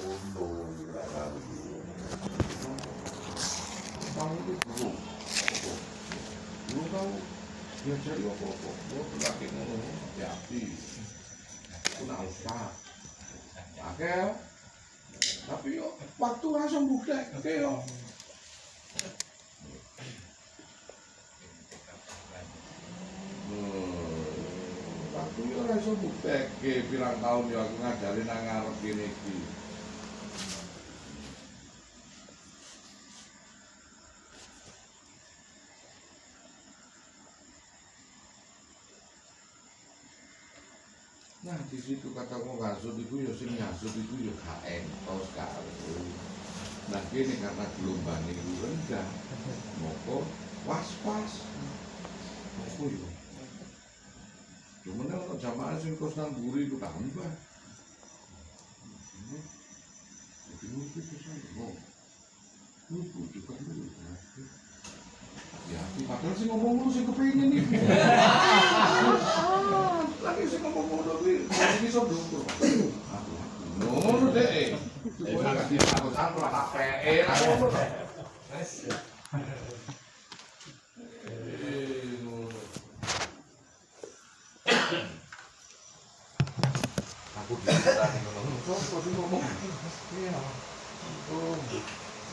untung kamu itu belum tahu dia jadi apa-apa lo lagi ngomong hati-hati aku nak ustaz oke tapi yo waktu langsung buka oke yo waktu yo langsung buka pirang tahun yo aku ngajarin nang ngarep kene iki. Nah di situ kata mau ngasut itu ya sini ngasut itu ya gak entos sekali. Nah gini karena gelombang itu rendah, moko was-was, moko itu. Cuman kalau jamaah sing kos nang buri itu tambah. Jadi mungkin itu saya mau, juga dulu. Ya, padahal sih ngomong lu sih kepingin nih. Lagi sih ngomong lu nih, ini so dulu. Ngono deh. Ora gak ditakon ora tak PE lah ngono. Aku ditani ngono. Sopo sing ngomong? Iya. Oh.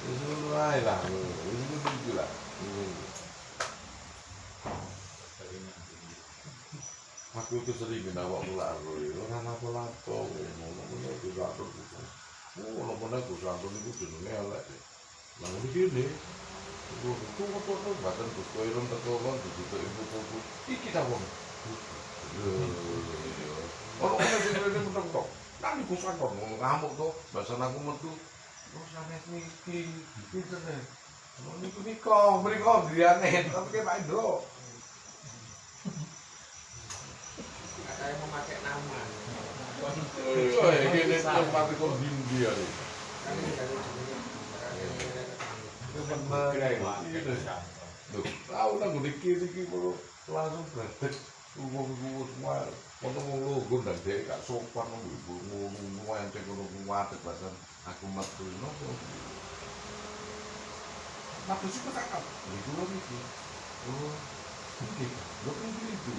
Wis wae lah. Wis iki lah. Aku itu sering awak lalu, orang apa-apa, ngomong-ngomong itu lalu gitu. Ngomong-ngomong itu lalu itu jenenge elek. Lalu begini, itu apa-apa, bahkan kuskoiron tertolong, begitu ibu-ibu, iki kita wong. Orang-orang yang ini mentok-mentok, nanti kuskoiron, ngamuk tuh, bahasa aku metu, oh sampai niki, internet. Niku mereka dianet, tapi kayak Pak Indro. Saya memakai nama. Oh, ini tempat itu India nih. Itu benar. Loh, tahu lah gue dikit baru langsung berdek. Ngomong semua, ngomong gue dan dia gak sopan ngomong yang teknologi wadah bahasa aku metu nopo. Matu sih ketangkap. Itu loh itu. Oh, oke. Lo kan itu.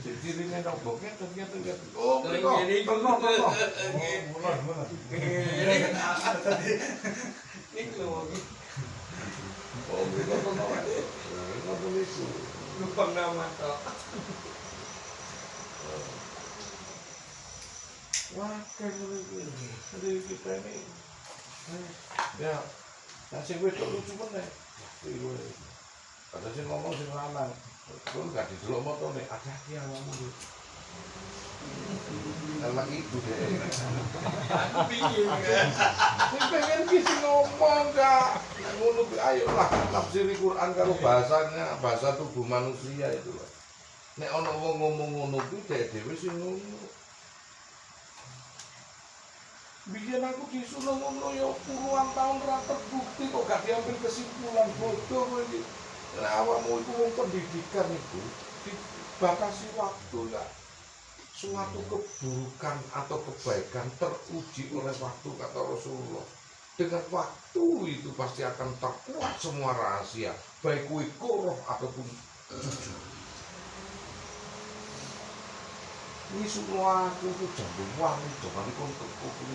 Jadi ini noboknya ternyata oh ini mulai ini loh oh itu lupa nama toh wah kan ini kita ini ya nasi gue tuh lucu banget ada sih ngomong sih lanang lu gak didelok motor nih, hati-hati ya ngomong anak itu deh aku bingung ya pengen kisi ngomong gak ngono ayolah tafsiri Quran kalau bahasanya bahasa tubuh manusia itu loh nek ono wong ngomong ngono kuwi dhewe sing ngono biyen aku disuruh ngono ya puluhan tahun ra terbukti kok gak diambil kesimpulan bodoh kowe iki nah awakmu itu wong pendidikan itu dibatasi waktu ya suatu keburukan atau kebaikan teruji oleh waktu kata Rasulullah dengan waktu itu pasti akan terkuat semua rahasia baik kuwi koroh ataupun jujur ini semua aku tuh jambung wangi jangan dikontrak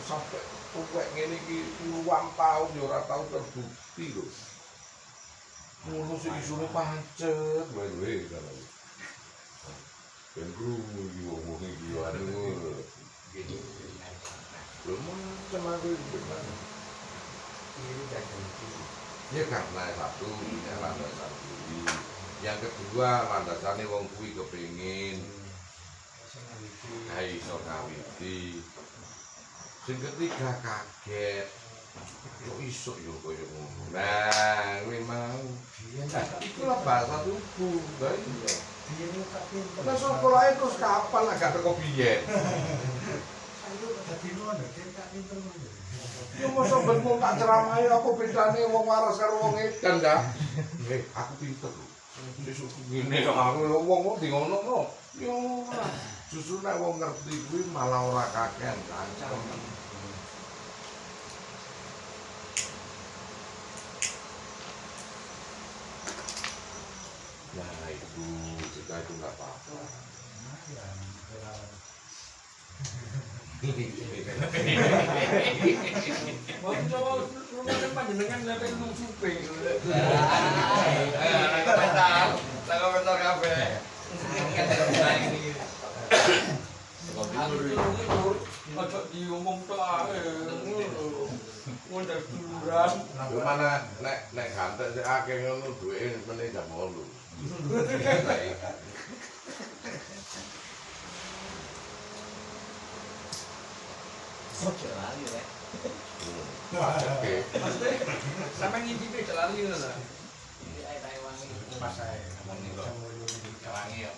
sampai tuwek ngene iki puluhan tahun ya ora tau terbukti lho ngono sing isune pancet wae kan. Ben krungu iki wong iki aduh. Lho macam aku benar. Ini jadi ya karena satu ini landasan kuwi. Yang kedua landasannya wong kuwi kepengin iso ngawiti. Sing ketiga kaget. Kok iso yo koyo ngono. Nah, kuwi mau. Itulah bahasa tubuh, lha iya. Biyen tak pinter. Lah sekolahe terus kapan lah gak teko biyen. Ayo dadi ngono, tak pinter ngono. Yo mosok ben wong tak ceramahi apa bedane wong waras karo wong edan ta? Nggih, aku pinter lho. Sesuk ngene aku wong di ngono. Yo Justru nek wong ngerti kuwi malah ora kakean kancan. Nah itu jika itu nggak apa-apa. Mau coba rumah panjenengan ngeliatin nung supe. Komentar kabeh. Ojo diomong tok ae. Ngundang duluran. Gimana nek gantek sik akeh ngono duwe meneh jam 8. Ojo lali rek. Oke. Maksudnya sampe ngintip aja lali ngono ta. Iki ae tak wangi. Pas ae. Wangi kok. Wangi yo.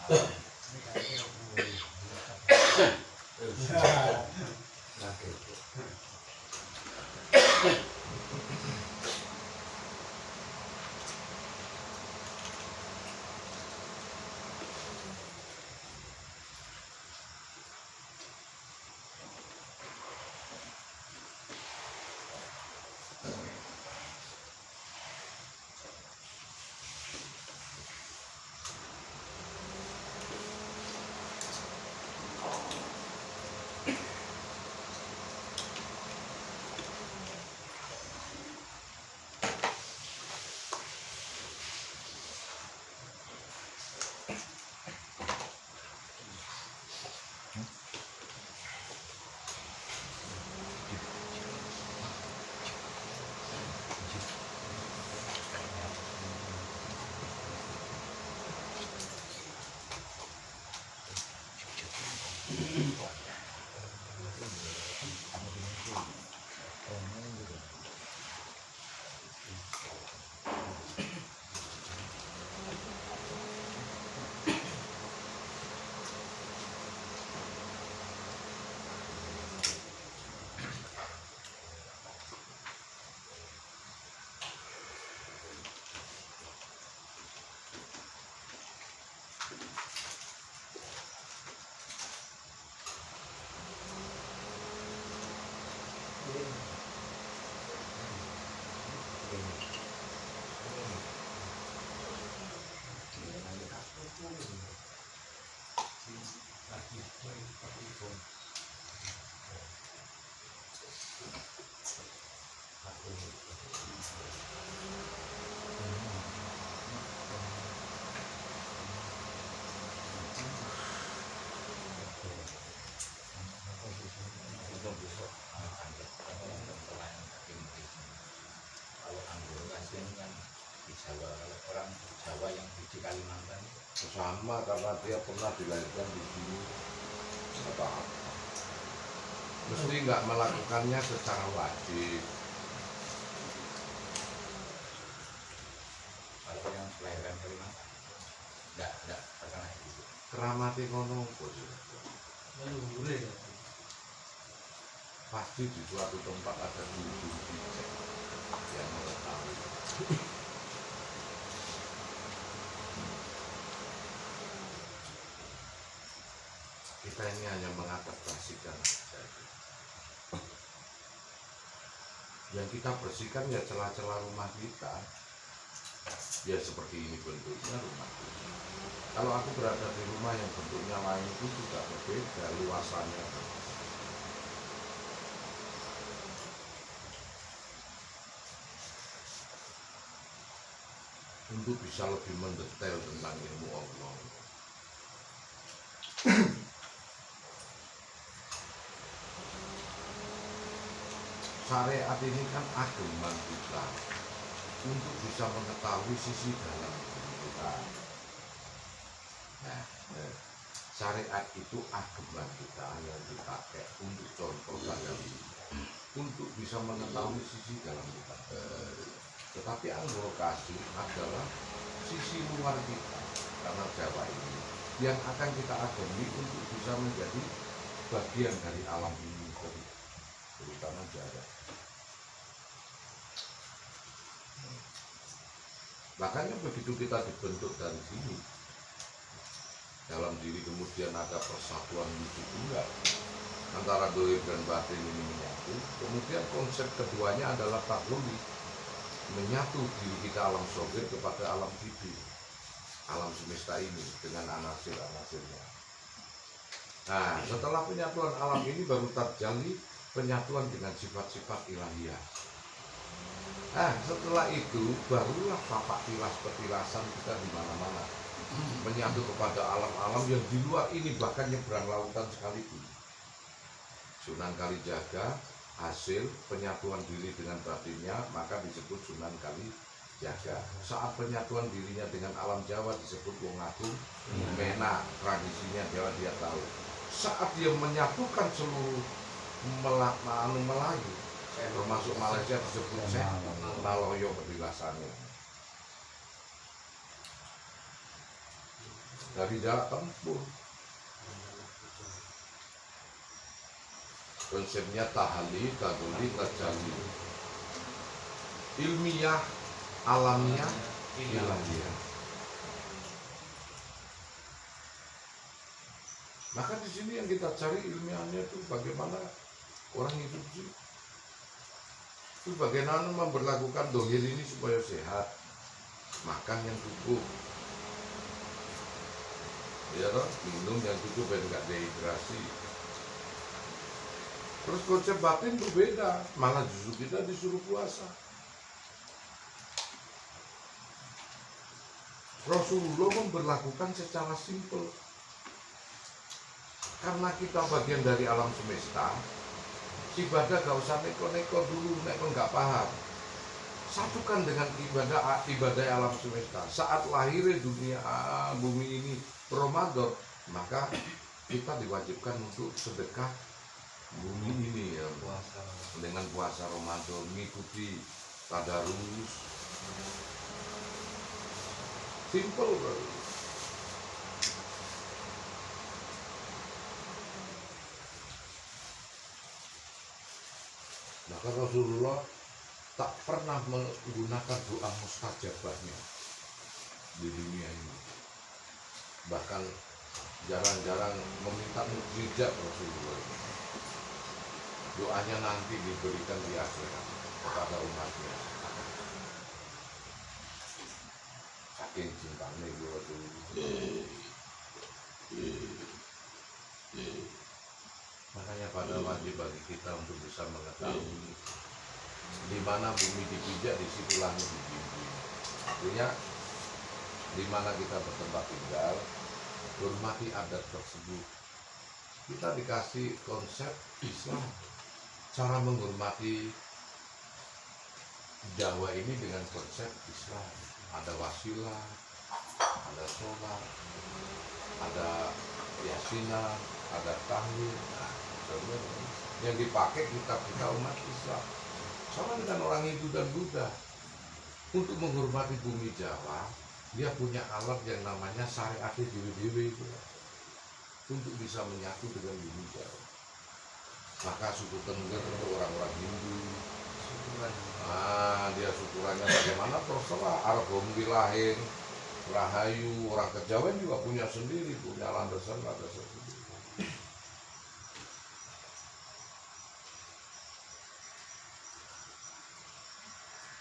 Orang Jawa yang di Kalimantan Sama karena dia pernah dilahirkan di sini. Apa-apa. Mesti nggak melakukannya secara wajib. kalau yang kelahiran Kalimantan enggak pernah gitu. Keramati ngono bos. Pasti di suatu tempat ada guru yang mengetahui. Kita ini hanya mengadaptasikan saja. Yang kita bersihkan ya celah-celah rumah kita. Ya seperti ini bentuknya rumah kita. Kalau aku berada di rumah yang bentuknya lain itu juga berbeda luasannya. Untuk bisa lebih mendetail tentang ilmu Allah. Syariat ini kan agama kita untuk bisa mengetahui sisi dalam diri kita. Nah, syariat itu agama kita yang dipakai untuk contoh pada untuk bisa mengetahui sisi dalam kita. Tetapi anglokasi adalah sisi luar kita karena Jawa ini yang akan kita agami untuk bisa menjadi bagian dari alam ini, terutama Jawa. Makanya begitu kita dibentuk dari sini, dalam diri kemudian ada persatuan wujud tunggal antara dohir dan batin ini menyatu. Kemudian konsep keduanya adalah takluli, menyatu diri kita alam sohir kepada alam hidup, alam semesta ini dengan anasir-anasirnya. Nah, setelah penyatuan alam ini baru terjalin penyatuan dengan sifat-sifat ilahiyah. Nah, setelah itu barulah tapak tilas petilasan kita di mana-mana, menyatu kepada alam-alam yang di luar ini, bahkan nyebrang lautan sekalipun. Sunan Kalijaga hasil penyatuan diri dengan batinnya, maka disebut Sunan Kalijaga. Saat penyatuan dirinya dengan alam Jawa disebut Wong Agung Mena, tradisinya Jawa dia tahu. Saat dia menyatukan seluruh Melayu termasuk Malaysia disebut Naloyo petilasannya. Dari jarak tempur konsepnya tahali, taduli, tajali, ilmiah, alamiah, ilahiyah. Maka di sini yang kita cari ilmiahnya itu bagaimana orang hidup sih. Itu bagaimana memperlakukan dohir ini supaya sehat, makan yang cukup, ya toh, minum yang cukup dan nggak dehidrasi. Terus konsep batin berbeda, malah justru kita disuruh puasa. Rasulullah memperlakukan secara simpel. Karena kita bagian dari alam semesta, ibadah gak usah neko-neko dulu, neko nggak paham. Satukan dengan ibadah alam semesta. Saat lahir dunia bumi ini Ramadan, maka kita diwajibkan untuk sedekah bumi ini ya, dengan puasa Ramadan, mengikuti tadarus. Simple. Maka Rasulullah tak pernah menggunakan doa mustajabahnya di dunia ini. Bahkan jarang-jarang meminta mukjizat Rasulullah. Doanya nanti diberikan di akhirat kepada umatnya. Saking cintanya Rasulullah. Makanya pada wajib bagi kita untuk bisa mengetahui di mana bumi dipijak, di situ langit dibimbing. Artinya di mana kita bertempat tinggal, hormati adat tersebut. Kita dikasih konsep Islam, cara menghormati Jawa ini dengan konsep Islam. Ada wasilah, ada sholat, ada yasinan, ada tahlil. Nah, yang dipakai kitab kita umat Islam. Sama dengan orang Hindu dan Buddha. Untuk menghormati bumi Jawa, dia punya alat yang namanya syariat dewi-dewi itu, untuk bisa menyatu dengan bumi Jawa. Maka suku Tengger untuk orang-orang Hindu, dia syukurannya bagaimana terserah. Argom Wilahin, Rahayu, orang Kejawen juga punya sendiri, punya landasan sendiri.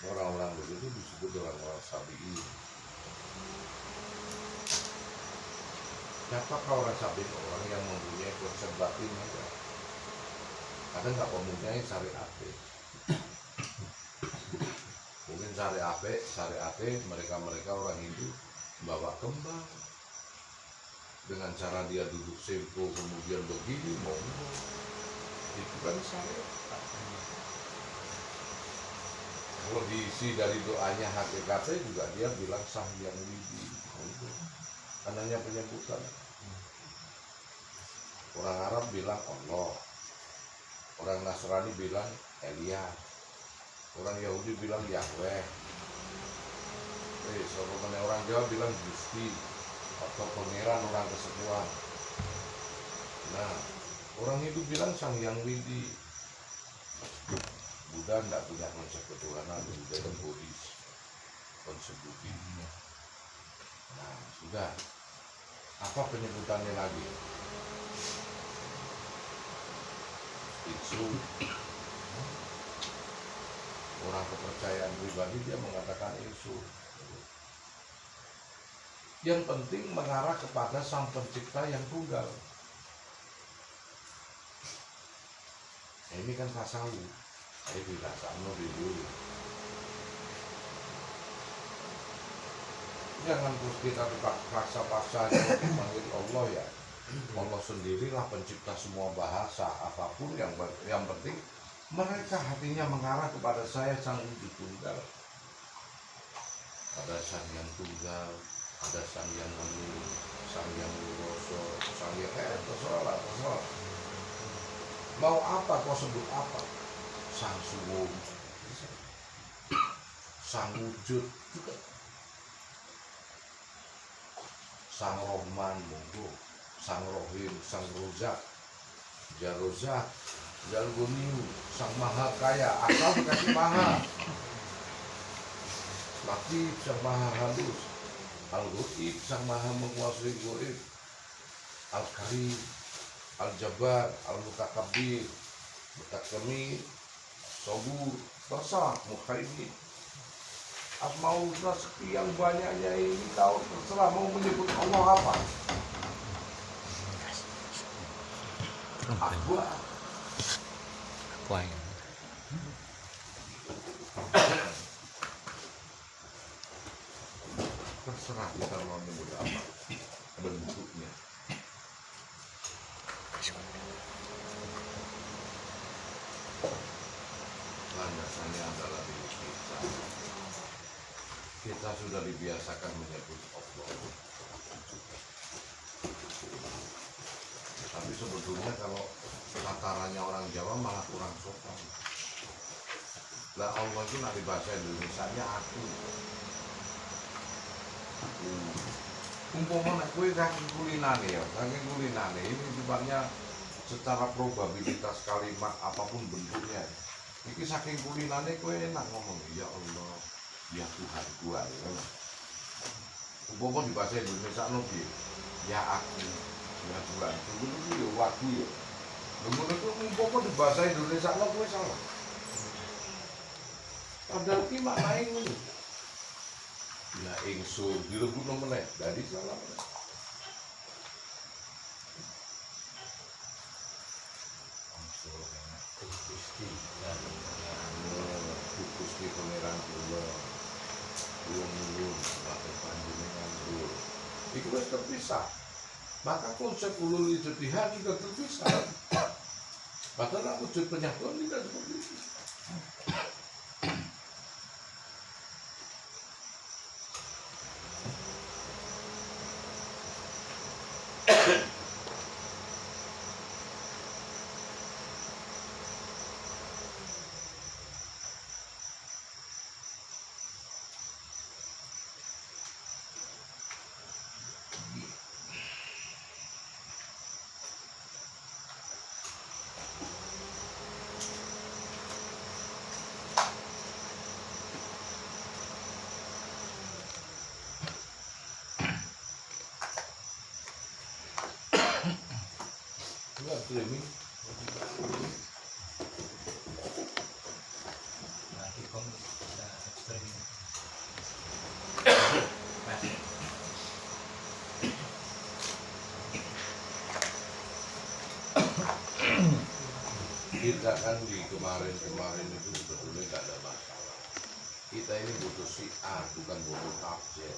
Orang-orang begitu disebut orang-orang sabiin. Siapakah orang sabiin? Orang yang mempunyai konsep batin aja. Kadang nggak mempunyai syariat. Mungkin syariat mereka orang Hindu bawa kembang dengan cara dia duduk sempo kemudian begini monggo, itu kan syariat. Kalau diisi dari doanya hakikatnya juga dia bilang Sang-Hyang Widi, karena penyebutan. Orang Arab bilang Allah, orang Nasrani bilang Elia, orang Yahudi bilang Yahweh, orang Jawa bilang Gusti atau Pangeran orang Kesetuan. Nah, orang Hindu bilang Sang-Hyang Widi. Buddha tidak punya konsep ketuhanan, Buddha dan Buddhis konsep Buddhi. Nah, sudah Apa penyebutannya lagi? Isu. Orang kepercayaan pribadi dia mengatakan isu. Yang penting mengarah kepada Sang Pencipta yang tunggal. Ini kan tasawuf. Ini dirasakno dulu. Jangan terus kita paksa-paksa memanggil Allah ya. Allah sendirilah pencipta semua bahasa apapun yang penting mereka hatinya mengarah kepada saya Sang Wujud Tunggal. Ada Sang yang tunggal, ada Sang yang Anu, Sang yang Wiroso, Sang yang terserah. Mau apa kau sebut apa? Sang Suwung, Sang Wujud juga, Sang Rohman, monggo, Sang Rohim, Sang Rozak, Jarozak, Jalgoniu, Sang Maha Kaya, asal dikasih Maha. Latif, Sang Maha Halus, Al-Ghaib, Sang Maha Menguasai Ghaib, Al-Karim, Al-Jabbar, Al-Mutakabbir, Mutakamil, Sabur, Basar, Mukhaimin. Asmaul Husna sekian banyaknya ini tahu terserah mau menyebut Allah apa. Akbar. Terserah kita mau menyebut apa. Ada bentuknya. Landasannya adalah diri kita. Kita sudah dibiasakan menyebut Allah. Tapi sebetulnya kalau tatarannya orang Jawa malah kurang sopan. Lah Allah itu nak di bahasa Indonesianya aku. Umpama nek kowe saking kulinane ya, saking kulinane ini sifatnya secara probabilitas kalimat apapun bentuknya. Iki saking kulinane kowe enak ngomong ya Allah, ya Tuhan gua ya. Umpama di bahasa Indonesia no piye? Ya aku, ya Tuhan. Itu ya waku ya. Ngono itu umpama di bahasa Indonesia no kowe salah. Padahal ki maknane ngono. Ya ingsun dilebutno meneh, dadi salah. Gusti Pangeran kula. Kula nyuwun pakai panjenengan kula. Iku wis terpisah. Maka konsep ulul ijtihad juga terpisah. Padahal wujud penyatuan tidak seperti itu. Enggak streaming. Nanti kom bisa streaming. Kita kan di kemarin itu sebetulnya tidak ada masalah. Kita ini butuh syiar, bukan butuh tafsir.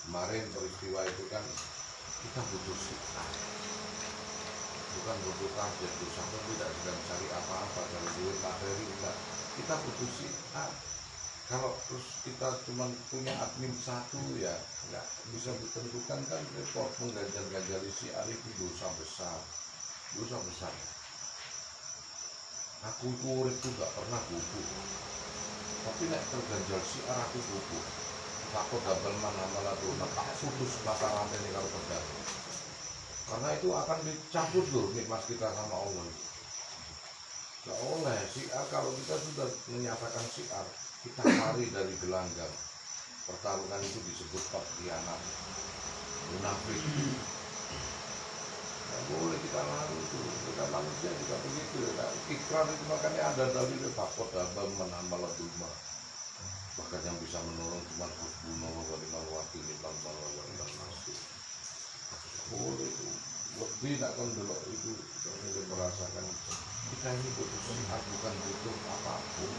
Kemarin peristiwa itu kan kita butuh syiar, bukan butuh tafsir. Tuh sampai tidak sedang cari apa-apa kalau duit materi enggak. Kita butuh syiar. Kalau terus kita cuma punya admin satu ya nggak bisa ditentukan kan repot. Mengganjal-ganjali syiar itu dosa besar. Dosa besar. Aku itu urip tuh gak pernah gugup. Tapi nek terganjal syiar aku gugup. Aku double mana malah tuh tak putus mata rantai ini kalau pedang. Karena itu akan dicabut loh nikmat kita sama Allah. Gak oleh syiar kalau kita sudah menyatakan syiar, kita lari dari gelanggang. Pertarungan itu disebut pengkhianat. munafik. Nggak boleh kita lalu itu, kita manusia juga begitu ya. Ikrar itu makanya ada dalil takut abang menamal duma. Bahkan yang bisa menolong cuma husbunallah wa ni'mal wakil, ni'mal mawla wa ni'mal nasir. Boleh itu. Lebih nak kan dulu itu kita merasakan kita ini butuh sehat, bukan butuh apapun.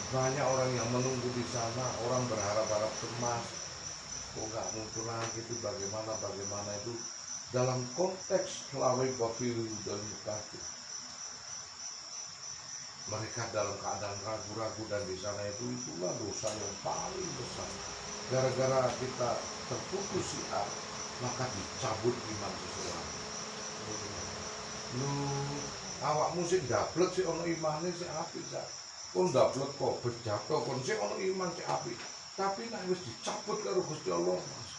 Banyak orang yang menunggu di sana, orang berharap-harap cemas. Kok nggak muncul lagi itu bagaimana itu dalam konteks lawai bafiru dan mutakin. Mereka dalam keadaan ragu-ragu dan di sana itulah dosa yang paling besar. Gara-gara kita terputus siar, maka dicabut iman seseorang. Lu awakmu sih dablek sih ono imane sih apik sak. Kon dablek kok bejato kon sih ono iman sih apik. Tapi nek wis dicabut karo Gusti Allah, Mas.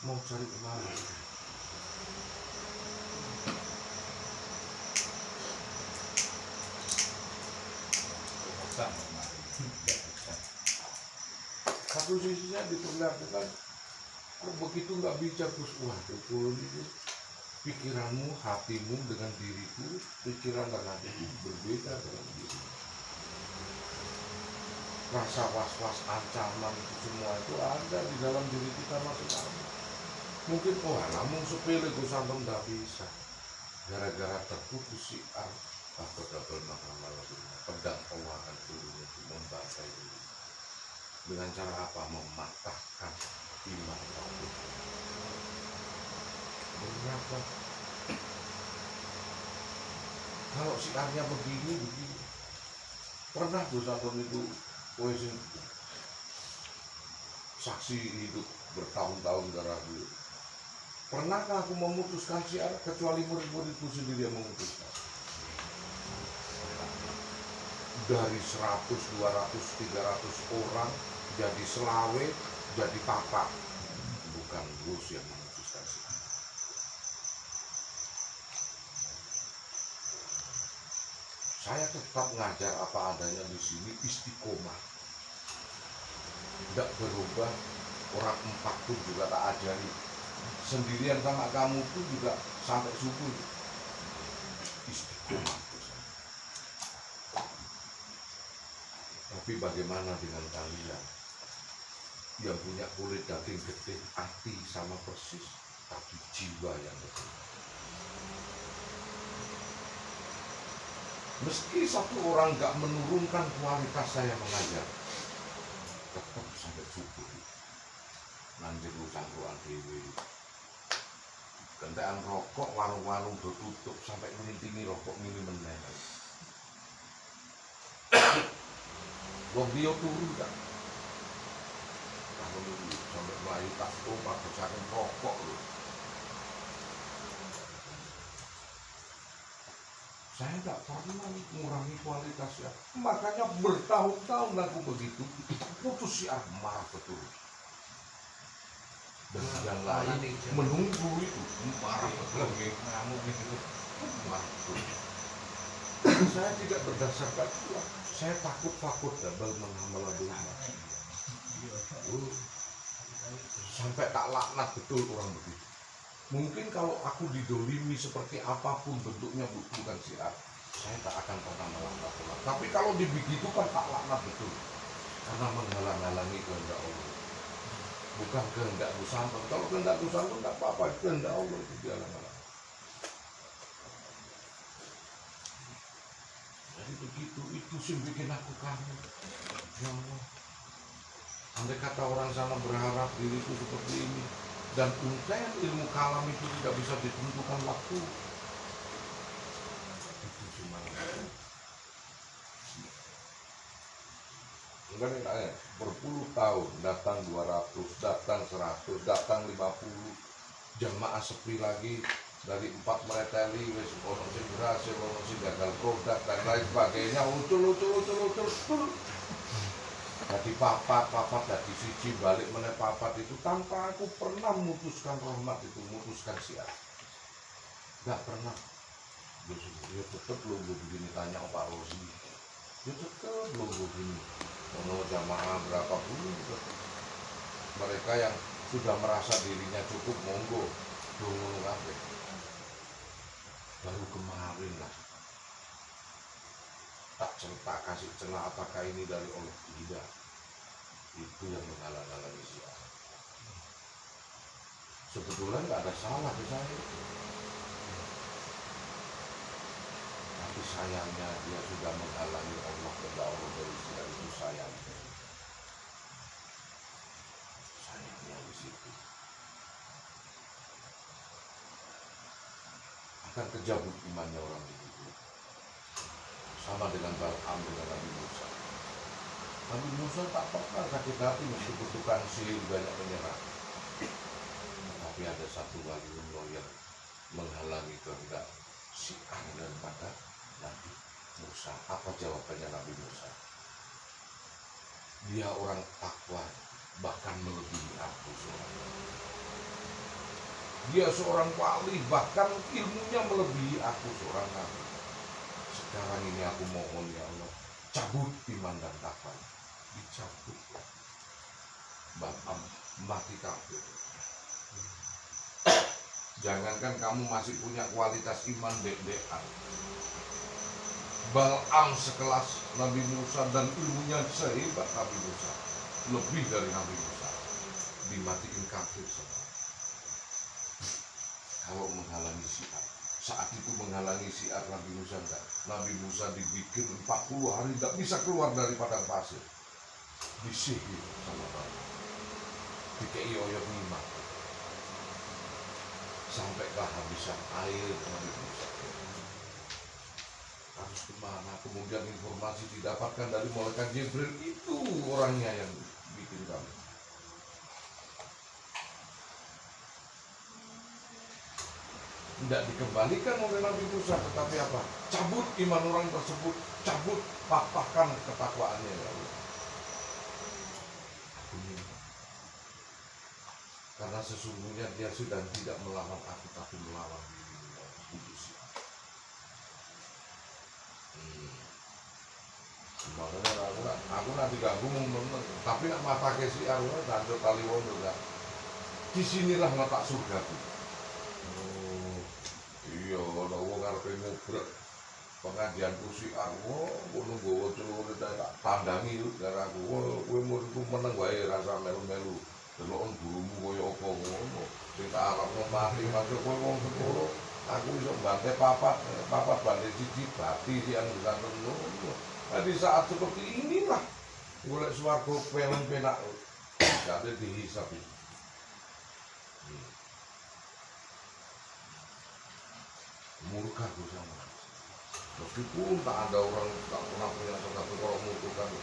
Mau cari kemana? Satu sisinya diperlihatkan kok begitu nggak bijak Gus. Wah betul itu pikiranmu, hatimu dengan diriku, pikiran dan hatiku berbeda dengan diri. Rasa was-was, ancaman itu semua itu ada di dalam diri kita masing-masing. Mungkin namun sepele Gus Anton nggak bisa gara-gara terputus siar atau double mahkamah pedang Allah akan turun untuk membantai diri. Dengan cara apa? Mematahkan iman kamu. Berapa? Kalau siarnya begini. Pernah Gus Anton itu poesi saksi hidup bertahun-tahun darah dulu. Pernahkah aku memutuskan siar kecuali murid-muridku sendiri yang memutuskan? Dari 100, 200, 300 orang jadi selawe, jadi papa. Bukan Gus yang memutuskan siar. Saya tetap ngajar apa adanya di sini, istiqomah. Tidak berubah, orang 4 pun juga tak ajari. Sendirian sama kamu pun juga sampai subuh. Istiqomah. Tapi bagaimana dengan kalian yang punya kulit daging gede, hati sama persis, tapi jiwa yang betul. Meski satu orang gak menurunkan kualitas saya mengajar, tetap sampai subuh. Nanti urusan ruang dewi. Kendaraan rokok, warung-warung tutup sampai menintingi rokok mini meneng. Wong dia turun kan. Kalau dulu sampai Melayu tak obat besarin rokok loh. Saya nggak pernah mengurangi kualitasnya. Makanya bertahun-tahun aku begitu, putus siar marah betul. Dan yang lain menunggu itu marah betul, ngamuk gitu, marah betul. Saya tidak berdasarkan itu. Saya takut double mengamal dosa. Sampai tak laknat betul orang begitu. Mungkin kalau aku didolimi seperti apapun bentuknya bukan siar, saya tak akan pernah melangkah. Tapi kalau dibegitukan tak laknat betul, karena menghalang-halangi kehendak Allah. Bukan kehendak Gus Anton. Kalau kehendak Gus Anton tak apa-apa, kehendak Allah itu dihalang-halangi. Jadi begitu, itu sih bikin aku kangen. Ya Allah. Andai kata orang sana berharap diriku seperti ini, dan untaian ilmu kalam itu tidak bisa ditentukan waktu. Itu cuma enggak nih, berpuluh tahun, datang 200, datang 100, datang 50, jamaah sepi lagi. Dari 4 mereteli, wis ono sing berhasil, ono sing gagal produk dan lain sebagainya, ucul. Jadi papat dari siji balik meneh papat itu tanpa aku pernah memutuskan rahmat itu, memutuskan siar. Gak pernah. Ya tetep lo begini tanya Pak Rosi. Ya tetep lo begini. Ono jamaah berapa puluh tetep. Mereka yang sudah merasa dirinya cukup, monggo dungu kabeh. Baru kemarin lah tak kasih celah, apakah ini dari Allah? Tidak. Itu yang menghalang-halangi si A. Sebetulnya nggak ada salah di saya, tapi sayangnya dia sudah menghalangi Allah, kehendak Allah dari si A. Itu sayangnya di situ. Akan kejabut imannya orang itu. Sama dengan Bal'am dengan Nabi Musa. Nabi Musa tak pernah sakit hati meskipun tukang sihir banyak menyerang. Tapi ada satu waliullah yang menghalangi kehendak si A daripada Nabi Musa. Apa jawabannya Nabi Musa? Dia orang takwa, bahkan melebihi aku seorang. Dia seorang wali, bahkan ilmunya melebihi aku seorang nabi. Sekarang ini aku mohon ya Allah, cabut iman dan takwa. Dicabut. Bal'am mati kafir. Jangankan kamu masih punya kualitas iman dek-dekan. Bal'am sekelas Nabi Musa dan ilmunya sehebat Nabi Musa, lebih dari Nabi Musa, dimatiin kafir semua. Kalau menghalangi syiar, saat itu menghalangi syiar Nabi Musa enggak. Nabi Musa dibikin 40 hari tidak bisa keluar dari padang pasir, disihir sama Allah, dikei oyot 5 sampai kehabisan air. Nabi Musa harus kemana? Kemudian informasi didapatkan dari malaikat Jibril, itu orangnya yang bikin kamu. Tidak dikembalikan oleh Nabi Musa, tetapi apa? Cabut iman orang tersebut, cabut, patahkan ketakwaannya ya Allah. Karena sesungguhnya dia sudah tidak melawan aku, tapi melawan dirinya. Makanya aku nanti ganggu bener, tapi nak mata kesi arwah dan kali wono enggak. Disinilah letak surgaku. Iya, ana wong arepe ngobrol pengajian kursi arwo, ngono nggawa celure tak tandangi karo aku. Kowe muridku meneng wae rasa melu-melu. Delok gurumu kaya apa ngono. Sing tak arepno mati masuk kowe wong sepuro. Aku iso bantai papat bantai siji bati sing anu ngono. Di saat seperti inilah golek swarga penak gak ada dihisab. Murka gue sama. Meskipun tak ada orang tak pernah punya satu kalau membutuhkan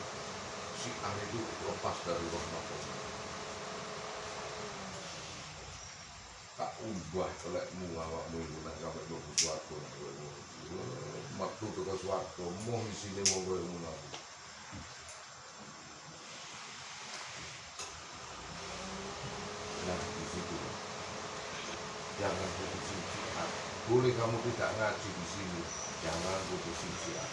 si A itu lepas dari rahmat Allah. Tak ubah kelekmu awakmu itu nak sampai ke suatu waktu ke suatu mau di sini mau gue lagi. Nah di situ jangan putusin si A. Boleh kamu tidak ngaji di sini, jangan putusin si A.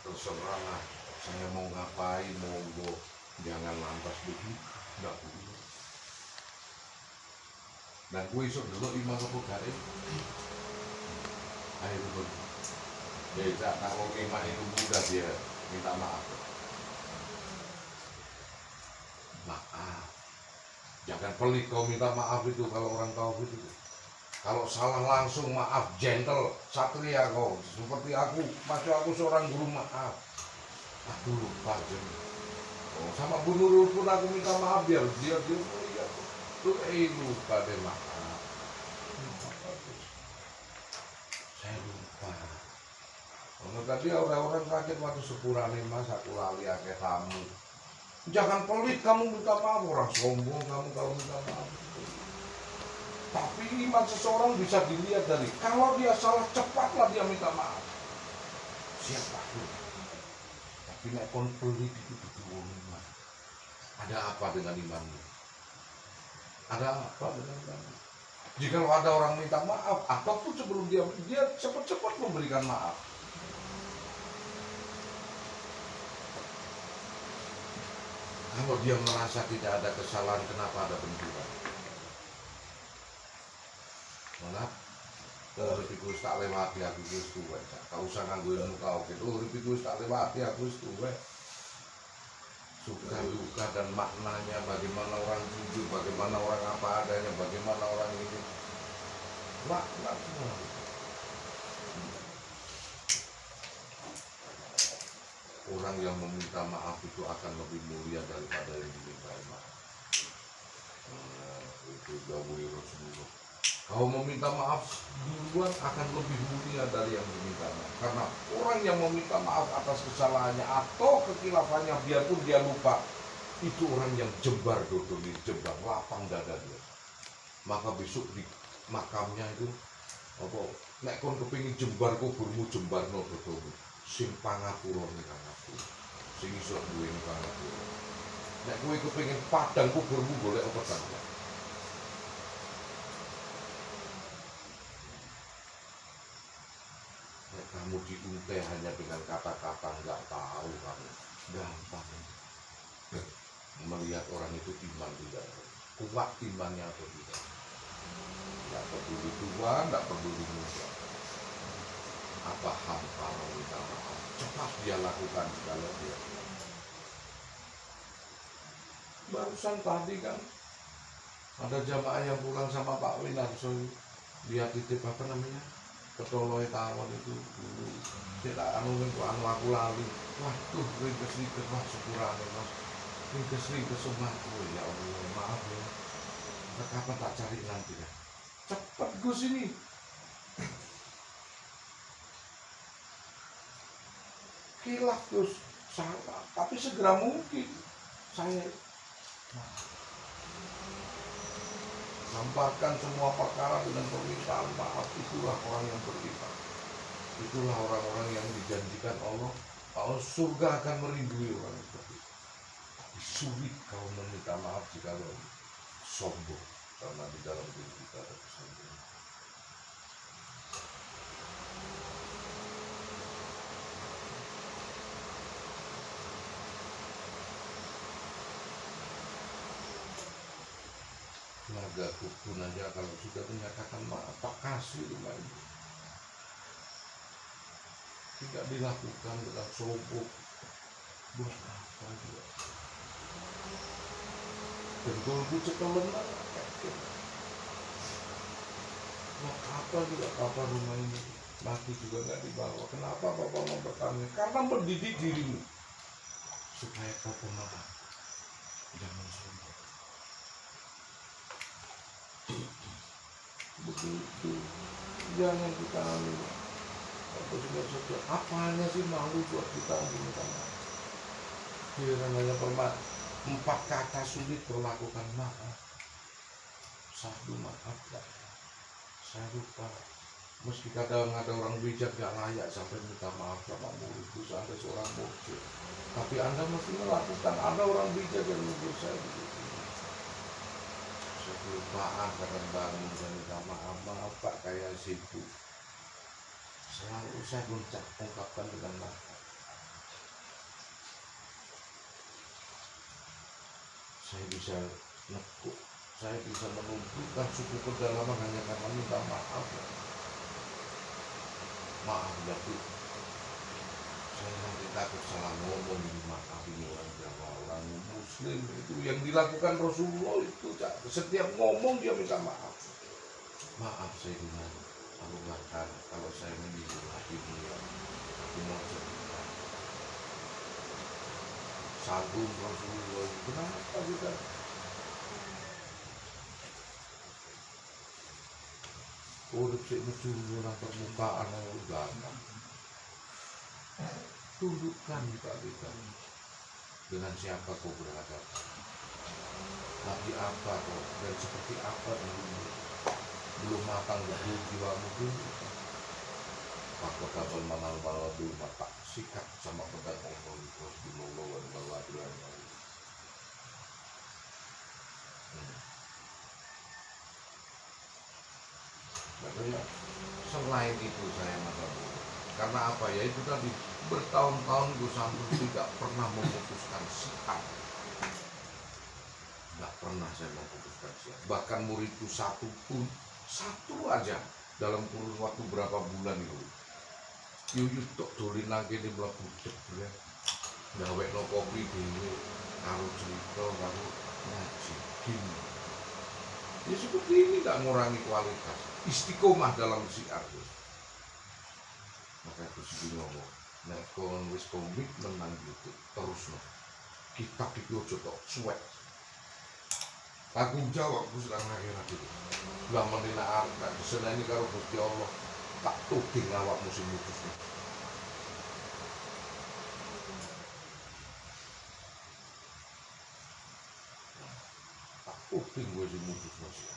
Terserahlah saya mau ngapain, monggo, jangan lantas begitu, enggak boleh. Dan gue isok dulu imam apa gare. Ayo dulu. Beda kalau imam itu mudah dia minta maaf. Maaf. Jangan pelit kau minta maaf itu kalau orang tahu itu. Kalau salah langsung maaf, gentle, satria kau. Seperti aku, masuk aku seorang guru maaf. Aku lupa jadi. Oh, sama Bu Nurul pun aku minta maaf biar dia lihat. Tuh lupa deh maaf. Saya lupa. Kalau tadi orang-orang sakit waktu sepurane mas aku lali akeh tamu. Jangan pelit kamu minta maaf, orang sombong kamu kalau minta maaf. Tapi iman seseorang bisa dilihat dari kalau dia salah cepatlah dia minta maaf. Siapa tuh? Tapi nek kon pelit itu betul iman. Ada apa dengan imanmu? Ada apa dengan imanmu? Jika ada orang minta maaf, apapun sebelum dia cepat-cepat memberikan maaf. Kalau dia merasa tidak ada kesalahan, kenapa ada benturan? Mana? Urip iku wis tak lewati aku wis tuwek. Tak usah nganggo ilmu kau gitu. Urip iku wis tak lewati aku wis tuwek. Suka duka dan maknanya, bagaimana orang jujur, bagaimana orang apa adanya, bagaimana orang ini. Makna semua. Orang yang meminta maaf itu akan lebih mulia daripada yang diminta maaf. Itu dawuh Rasulullah. Kau meminta maaf duluan akan lebih mulia dari yang diminta maaf. Karena orang yang meminta maaf atas kesalahannya atau kekilafannya, biarpun dia lupa, itu orang yang jembar dodoli, jembar lapang dada dia. Maka besok di makamnya itu apa? Nek kon kepingin jembar kuburmu, jembarno dodoli. Sing pangapura ning aku. Sing iso duweni pangapura. Nek kowe kepengin padang kuburmu golek apa saja. Nek kamu diuntai hanya dengan kata-kata nggak tahu kamu, gampang. Melihat orang itu timbang tidak, kuat timbangnya atau tidak. Nggak peduli tua, nggak peduli muda. Apa hampa minta maaf, cepat dia lakukan kalau dia. Barusan tadi kan ada jamaah yang pulang sama Pak Winarso, dia titip apa namanya, ketoloi tawon itu dulu. Tidak anu aku lali. Waduh, ringkes mas sepurane mas, ringkes sumatku ya Allah, maaf ya. Kapan tak cari nanti ya. Cepat Gus ini. Hilaf Gus, salah, tapi segera mungkin saya sampaikan semua perkara dengan permintaan maaf. Itulah orang yang beriman, itulah orang-orang yang dijanjikan Allah. Allah surga akan merindui orang seperti itu. Tapi sulit kau meminta maaf jika kau sombong, karena di dalam diri kita ada kesombongan. Keluarga pun aja kalau sudah menyatakan maaf, tak kasih rumah itu. Tidak dilakukan dengan sombong, buat apa juga. Dengkulku cekelen buat apa juga papa rumah ini, mati juga nggak dibawa. Kenapa papa mempertahankan? Karena mendidik dirimu supaya kau pemaaf, jangan sombong. Begitu, jangan kita apanya sih malu buat kita minta maaf. Giliran hanya empat kata sulit kau lakukan maaf. Satu maaf tak, saya lupa. Meski kadang ada orang bijak gak layak sampai minta maaf sama muridku sampai seorang murid. Tapi Anda mesti melakukan. Ada orang bijak yang menurut saya begitu. Saya kelupaan kadang bangun dan minta maaf Pak, kayak sibuk. Selalu saya ungkapkan dengan maaf. Saya bisa nekuk, saya bisa menunjukkan suku kedalaman hanya karena minta maaf. Maaf Datuk, saya nanti takut salah ngomong, ini maaf, ini orang Jawa, orang Muslim itu yang dilakukan Rasulullah itu setiap ngomong dia minta maaf. Maaf saya dengan Abu Bakar kalau saya menyinggung hati dia, aku mau cerita. Sagung Rasulullah, kenapa kita? Urip sik mencuri nang permukaan yang gampang. Tundukkan muka kita. Dengan siapa kau berhadapan? Tapi apa kau dan seperti apa dulu? Belum matang betul jiwamu dulu. Maka kapan manal baladu mata sikap sama pedang Allah itu dimulai dan berlakuan. Makanya selain itu saya mengatakan, karena apa ya, itu tadi bertahun-tahun Gus Samsul tidak pernah memutuskan sikap Nggak pernah saya memutuskan siar. Bahkan muridku satu pun, satu aja dalam kurun waktu berapa bulan itu. Yuyut tok dolin nang kene mlebu jebrek. Gawekno kopi dhewe karo cerita karo ngaji. Gini. Ya seperti ini nggak ngurangi kualitas. Istiqomah dalam siar. Maka Gus Dur ngomong, nek kon wis komitmen nang gitu terus no. Kitab iki ojo tok suwek. Tanggung jawab Gus nang akhirat itu. Lah menina arep tak diseneni karo Gusti Allah, tak tuding awakmu sing mutusno. Tak tuding kowe sing mutusno sih.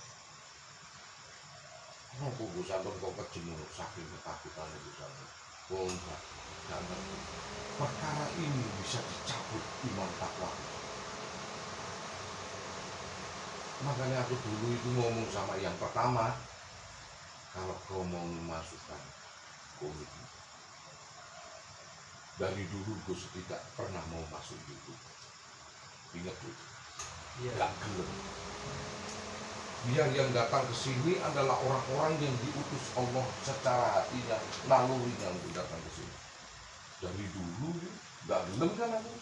Apa gue sampun kok kejenuh saking ketakutan itu sama. Oh enggak ngerti. Perkara ini bisa dicabut iman takwa. Makanya aku dulu itu ngomong sama yang pertama, kalau kau mau memasukkan komitmen, dari dulu gue tidak pernah mau masuk gitu. Ingat itu, gak gelem. Biar yang datang ke sini adalah orang-orang yang diutus Allah secara hatinya, nalurinya untuk datang ke sini. Dari dulu gak gelem kan aku.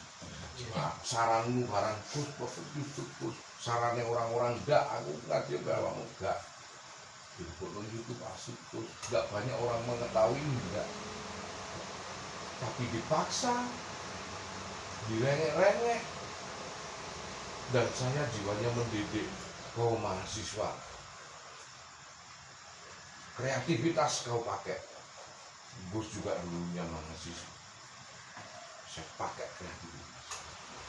Saranmu barang Gus, justru Gus. Sarannya orang-orang enggak, aku ngaji bawamu enggak. Di foto YouTube asik Gus, enggak banyak orang mengetahui enggak. Tapi dipaksa, direngek-rengek. Dan saya jiwanya mendidik. Kau mahasiswa, kreativitas kau pakai. Gus juga dulunya mahasiswa, saya pakai kreativitas.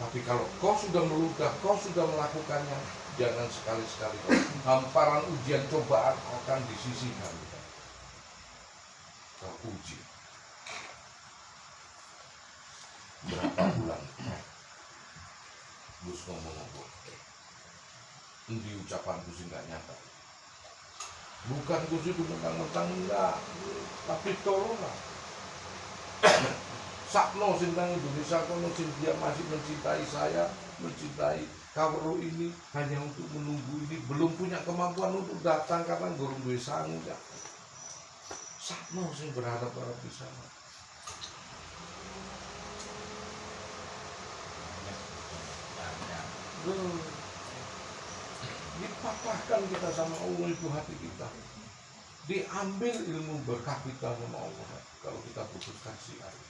Tapi kalau kau sudah meludah, kau sudah melakukannya, jangan sekali-sekali hamparan ujian cobaan akan disisihkan. Kau uji berapa bulan? Gus ngomong-ngomong. Di ucapanku sih nggak nyata. Bukan Gus itu mentang-mentang enggak, tapi tolonglah. Sakno tentang Indonesia, kono dia masih mencintai saya, mencintai kawero ini hanya untuk menunggu ini, belum punya kemampuan untuk datang karena gurung duwe sangu ya. Sakno sih berharap di sana. Dipatahkan kita sama Allah itu hati kita, diambil ilmu berkah kita sama Allah kalau kita putuskan siar.